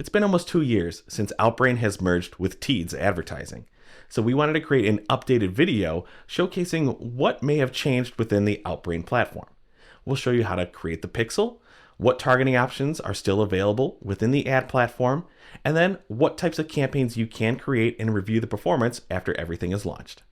It's been almost 2 years since Outbrain has merged with Teads Advertising, so we wanted to create an updated video showcasing what may have changed within the Outbrain platform. We'll show you how to create the pixel, what targeting options are still available within the ad platform, and then what types of campaigns you can create and review the performance after everything is launched.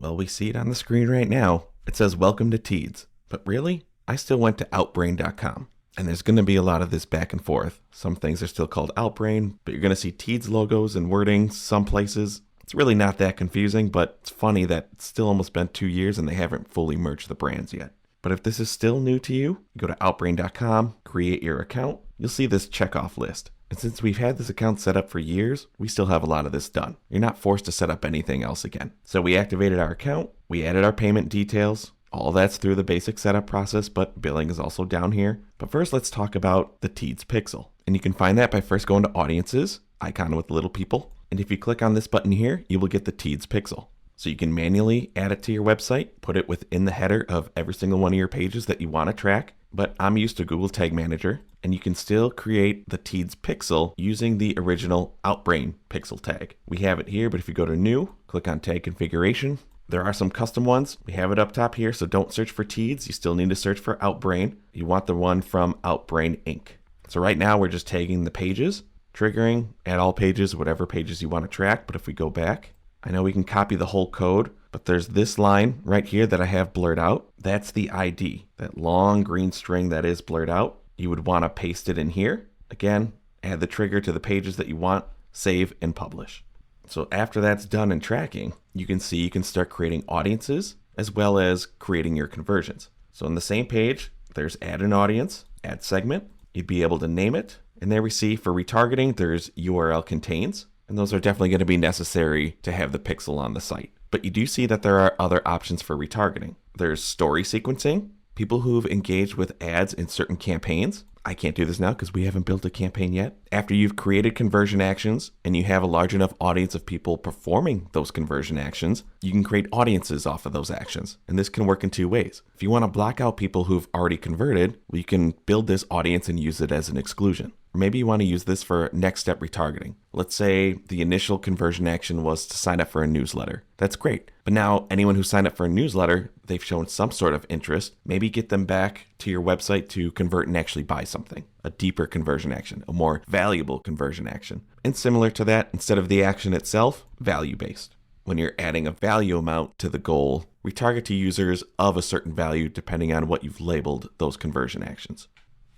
Well, we see it on the screen right now. It says welcome to Teads, but really, I still went to outbrain.com. And there's going to be a lot of this back and forth. Some things are still called Outbrain, but you're going to see Teads logos and wording some places. It's really not that confusing, but it's funny that it's still almost been 2 years and they haven't fully merged the brands yet. But if this is still new to you, go to outbrain.com, create your account. You'll see this checkoff list. And since we've had this account set up for years, we still have a lot of this done. You're not forced to set up anything else again. So we activated our account, we added our payment details. All that's through the basic setup process, but billing is also down here. But first, let's talk about the Teads pixel. And you can find that by first going to Audiences, icon with little people. And if you click on this button here, you will get the Teads pixel. So you can manually add it to your website, put it within the header of every single one of your pages that you want to track. But I'm used to Google Tag Manager, and you can still create the Teads pixel using the original Outbrain pixel tag. We have it here, but if you go to New, click on Tag Configuration. There are some custom ones. We have it up top here, so don't search for Teads. You still need to search for Outbrain. You want the one from Outbrain Inc. So right now we're just tagging the pages, triggering, add all pages, whatever pages you want to track. But if we go back, I know we can copy the whole code, but there's this line right here that I have blurred out. That's the ID, that long green string that is blurred out. You would want to paste it in here. Again, add the trigger to the pages that you want, save and publish. So after that's done and tracking, you can see you can start creating audiences as well as creating your conversions. So on the same page, there's add an audience, add segment. You'd be able to name it. And there we see for retargeting, there's URL contains. And those are definitely going to be necessary to have the pixel on the site. But you do see that there are other options for retargeting. There's story sequencing, people who've engaged with ads in certain campaigns. I can't do this now because we haven't built a campaign yet. After you've created conversion actions and you have a large enough audience of people performing those conversion actions, you can create audiences off of those actions. And this can work in two ways. If you want to block out people who've already converted, well, you can build this audience and use it as an exclusion. Or maybe you want to use this for next step retargeting. Let's say the initial conversion action was to sign up for a newsletter. That's great. But now anyone who signed up for a newsletter, they've shown some sort of interest. Maybe get them back to your website to convert and actually buy something. A deeper conversion action, a more valuable conversion action. And similar to that, instead of the action itself, value-based. When you're adding a value amount to the goal, retarget to users of a certain value depending on what you've labeled those conversion actions.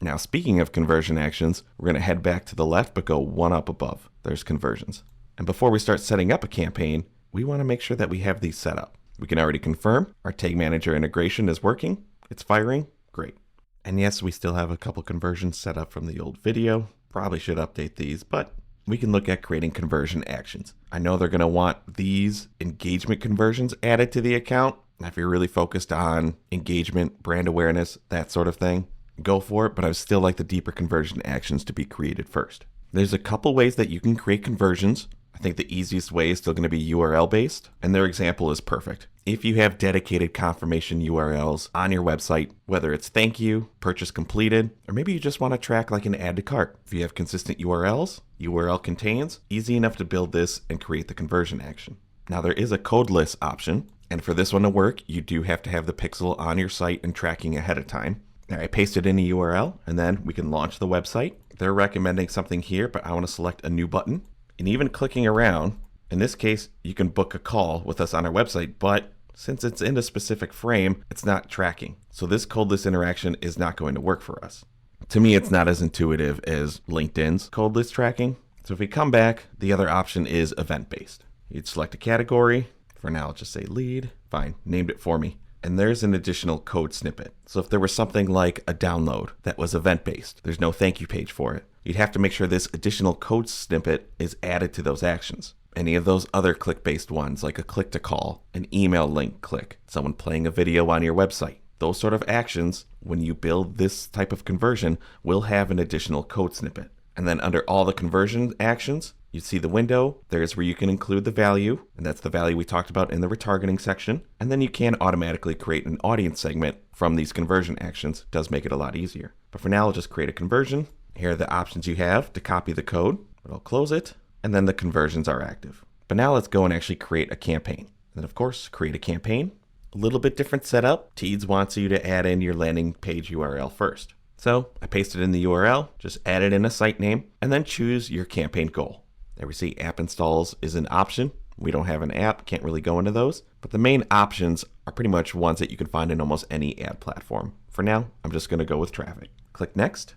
Now, speaking of conversion actions, we're going to head back to the left, but go one up above. There's conversions. And before we start setting up a campaign, we want to make sure that we have these set up. We can already confirm our Tag Manager integration is working. It's firing. Great. And yes, we still have a couple conversions set up from the old video. Probably should update these, but we can look at creating conversion actions. I know they're going to want these engagement conversions added to the account. If you're really focused on engagement, brand awareness, that sort of thing, go for it, but I would still like the deeper conversion actions to be created first. There's a couple ways that you can create conversions. I think the easiest way is still going to be URL based, and their example is perfect. If you have dedicated confirmation URLs on your website, whether it's thank you, purchase completed, or maybe you just want to track like an add to cart. If you have consistent URLs, URL contains, easy enough to build this and create the conversion action. Now there is a codeless option, and for this one to work, you do have to have the pixel on your site and tracking ahead of time. I pasted in a URL and then we can launch the website. They're recommending something here, but I want to select a new button. And even clicking around, in this case, you can book a call with us on our website, but since it's in a specific frame, it's not tracking. So this codeless interaction is not going to work for us. To me, it's not as intuitive as LinkedIn's codeless tracking. So if we come back, the other option is event-based. You'd select a category. For now, I'll just say lead. Fine, named it for me. And there's an additional code snippet. So if there was something like a download that was event-based, there's no thank you page for it. You'd have to make sure this additional code snippet is added to those actions. Any of those other click-based ones, like a click to call, an email link click, someone playing a video on your website, those sort of actions, when you build this type of conversion, will have an additional code snippet. And then under all the conversion actions, you see the window. There's where you can include the value, and that's the value we talked about in the retargeting section. And then you can automatically create an audience segment from these conversion actions. It does make it a lot easier. But for now, I'll just create a conversion. Here are the options you have to copy the code. I'll close it, and then the conversions are active. But now let's go and actually create a campaign. And then of course, create a campaign. A little bit different setup. Teads wants you to add in your landing page URL first. So I pasted in the URL, just added in a site name, and then choose your campaign goal. There we see app installs is an option. We don't have an app, can't really go into those, but the main options are pretty much ones that you can find in almost any ad platform. For now, I'm just gonna go with traffic. Click next,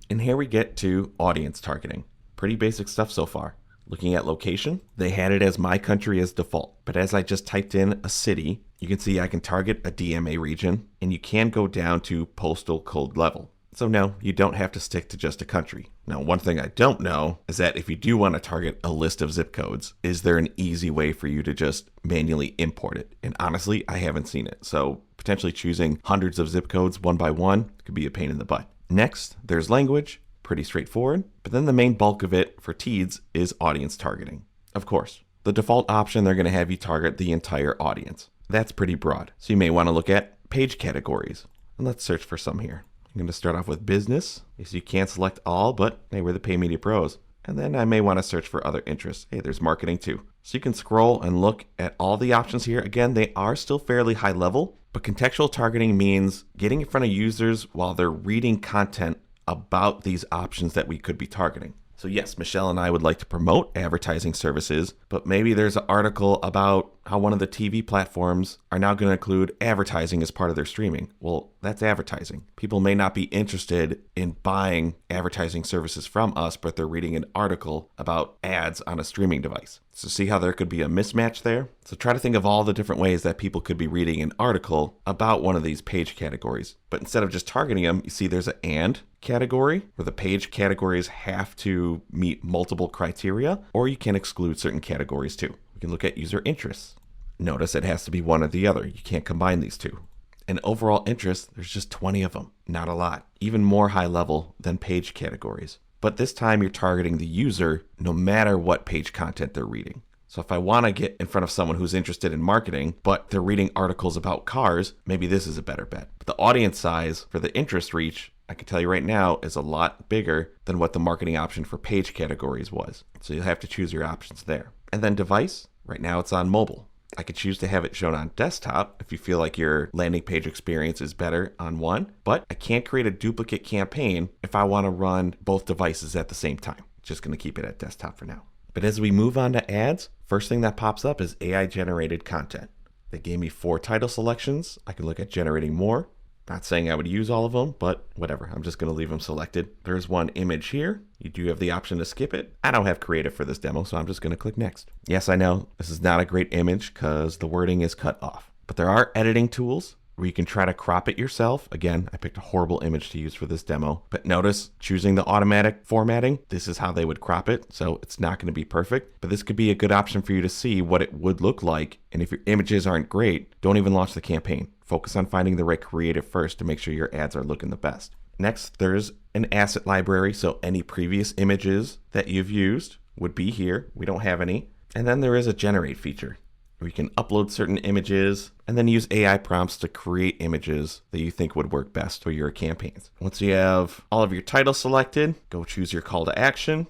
and here we get to audience targeting. Pretty basic stuff so far. Looking at location, they had it as my country as default, but as I just typed in a city, you can see I can target a DMA region, and you can go down to postal code level. So no, you don't have to stick to just a country. Now, one thing I don't know is that if you do want to target a list of zip codes, is there an easy way for you to just manually import it? And honestly, I haven't seen it. So potentially choosing hundreds of zip codes one by one could be a pain in the butt. Next, there's language, pretty straightforward. But then the main bulk of it for Teads is audience targeting. Of course, the default option, they're going to have you target the entire audience. That's pretty broad. So you may want to look at page categories. And let's search for some here. I'm going to start off with business. So you can't select all, but hey, we're the Pay Media Pros. And then I may want to search for other interests. Hey, there's marketing too. So you can scroll and look at all the options here. Again, they are still fairly high level, but contextual targeting means getting in front of users while they're reading content about these options that we could be targeting. So yes, Michelle and I would like to promote advertising services, but maybe there's an article about how one of the TV platforms are now going to include advertising as part of their streaming. Well, that's advertising. People may not be interested in buying advertising services from us, but they're reading an article about ads on a streaming device. So see how there could be a mismatch there? So try to think of all the different ways that people could be reading an article about one of these page categories. But instead of just targeting them, you see there's an and category where the page categories have to meet multiple criteria, or you can exclude certain categories too. We can look at user interests. Notice it has to be one or the other. You can't combine these two. And overall interests, there's just 20 of them. Not a lot. Even more high level than page categories. But this time you're targeting the user no matter what page content they're reading. So if I want to get in front of someone who's interested in marketing, but they're reading articles about cars, maybe this is a better bet. But the audience size for the interest reach, I can tell you right now, is a lot bigger than what the marketing option for page categories was. So you'll have to choose your options there. And then device, right now it's on mobile. I could choose to have it shown on desktop if you feel like your landing page experience is better on one, but I can't create a duplicate campaign if I want to run both devices at the same time. Just going to keep it at desktop for now. But as we move on to ads, first thing that pops up is AI generated content. They gave me 4 title selections. I can look at generating more. Not saying I would use all of them, but whatever. I'm just going to leave them selected. There's one image here. You do have the option to skip it. I don't have creative for this demo, so I'm just going to click next. Yes, I know this is not a great image because the wording is cut off, but there are editing tools where you can try to crop it yourself. Again, I picked a horrible image to use for this demo, but notice choosing the automatic formatting, this is how they would crop it. So it's not going to be perfect, but this could be a good option for you to see what it would look like. And if your images aren't great, don't even launch the campaign. Focus on finding the right creative first to make sure your ads are looking the best. Next, there's an asset library. So any previous images that you've used would be here. We don't have any. And then there is a generate feature where you can upload certain images and then use AI prompts to create images that you think would work best for your campaigns. Once you have all of your titles selected, go choose your call to action,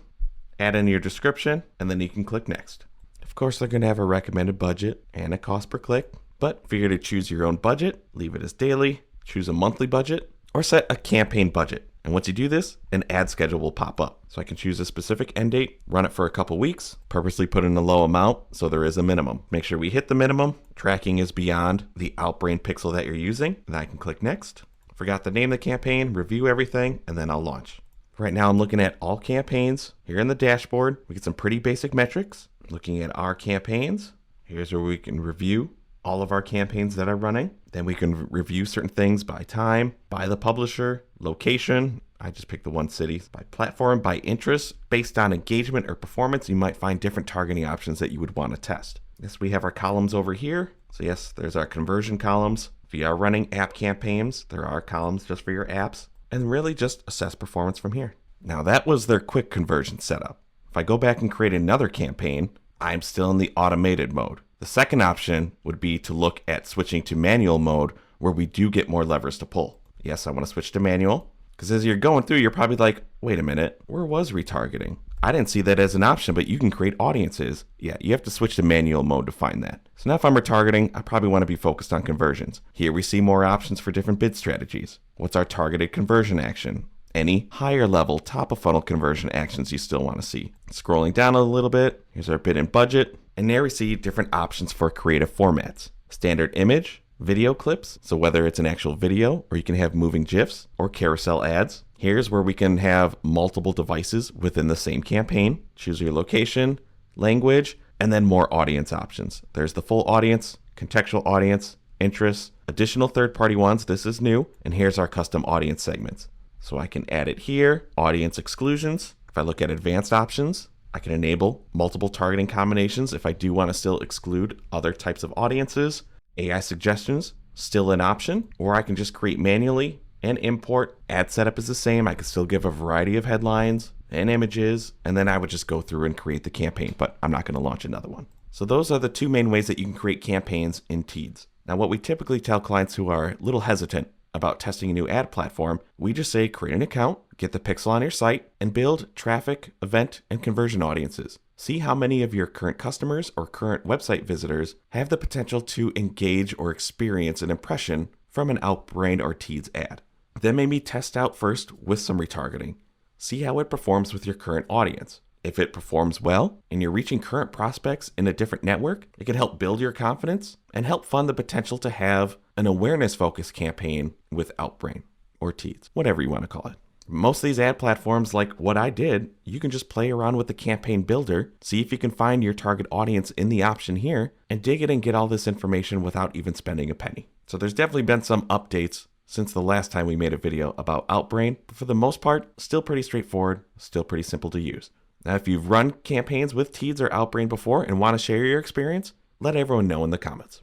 add in your description, and then you can click next. Of course, they're going to have a recommended budget and a cost per click, but figure to choose your own budget, leave it as daily, choose a monthly budget, or set a campaign budget. And once you do this, an ad schedule will pop up. So I can choose a specific end date, run it for a couple weeks, purposely put in a low amount so there is a minimum. Make sure we hit the minimum. Tracking is beyond the Outbrain pixel that you're using. And I can click next. Forgot to name the campaign, review everything, and then I'll launch. Right now I'm looking at all campaigns here in the dashboard. We get some pretty basic metrics. Looking at our campaigns, here's where we can review all of our campaigns that are running. Then we can review certain things by time, by the publisher, location. I just picked the one city. By platform, by interest. Based on engagement or performance, you might find different targeting options that you would want to test. Yes, we have our columns over here. So yes, there's our conversion columns. If you are running app campaigns, there are columns just for your apps. And really just assess performance from here. Now that was their quick conversion setup. If I go back and create another campaign, I'm still in the automated mode. The second option would be to look at switching to manual mode where we do get more levers to pull. Yes, I want to switch to manual Because as you're going through, you're probably like, wait a minute, where was retargeting? I didn't see that as an option, but you can create audiences. Yeah, you have to switch to manual mode to find that. So now if I'm retargeting, I probably want to be focused on conversions. Here we see more options for different bid strategies. What's our targeted conversion action? Any higher level top of funnel conversion actions you still want to see. Scrolling down a little bit, here's our bid and budget. And there we see different options for creative formats. Standard image, video clips, so whether it's an actual video or you can have moving GIFs or carousel ads. Here's where we can have multiple devices within the same campaign. Choose your location, language, and then more audience options. There's the full audience, contextual audience, interests, additional third-party ones. This is new. And here's our custom audience segments. So I can add it here, audience exclusions. If I look at advanced options, I can enable multiple targeting combinations if I do want to still exclude other types of audiences. AI suggestions, still an option, or I can just create manually and import. Ad setup is the same. I can still give a variety of headlines and images, and then I would just go through and create the campaign, but I'm not going to launch another one. So those are the two main ways that you can create campaigns in Teads. Now, what we typically tell clients who are a little hesitant about testing a new ad platform, we just say create an account, get the pixel on your site, and build traffic, event, and conversion audiences. See how many of your current customers or current website visitors have the potential to engage or experience an impression from an Outbrain or Teads ad. Then maybe test out first with some retargeting. See how it performs with your current audience. If it performs well and you're reaching current prospects in a different network, it can help build your confidence and help fund the potential to have an awareness-focused campaign with Outbrain or Teads, whatever you want to call it. Most of these ad platforms, like what I did, you can just play around with the campaign builder, see if you can find your target audience in the option here, and dig in and get all this information without even spending a penny. So there's definitely been some updates since the last time we made a video about Outbrain, but for the most part, still pretty straightforward, still pretty simple to use. Now, if you've run campaigns with Teads or Outbrain before and want to share your experience, let everyone know in the comments.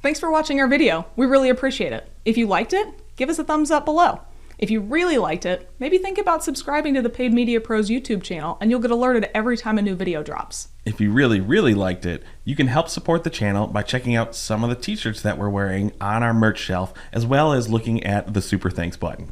Thanks for watching our video. We really appreciate it. If you liked it, give us a thumbs up below. If you really liked it, maybe think about subscribing to the Paid Media Pros YouTube channel and you'll get alerted every time a new video drops. If you really liked it, you can help support the channel by checking out some of the t-shirts that we're wearing on our merch shelf, as well as looking at the Super Thanks button.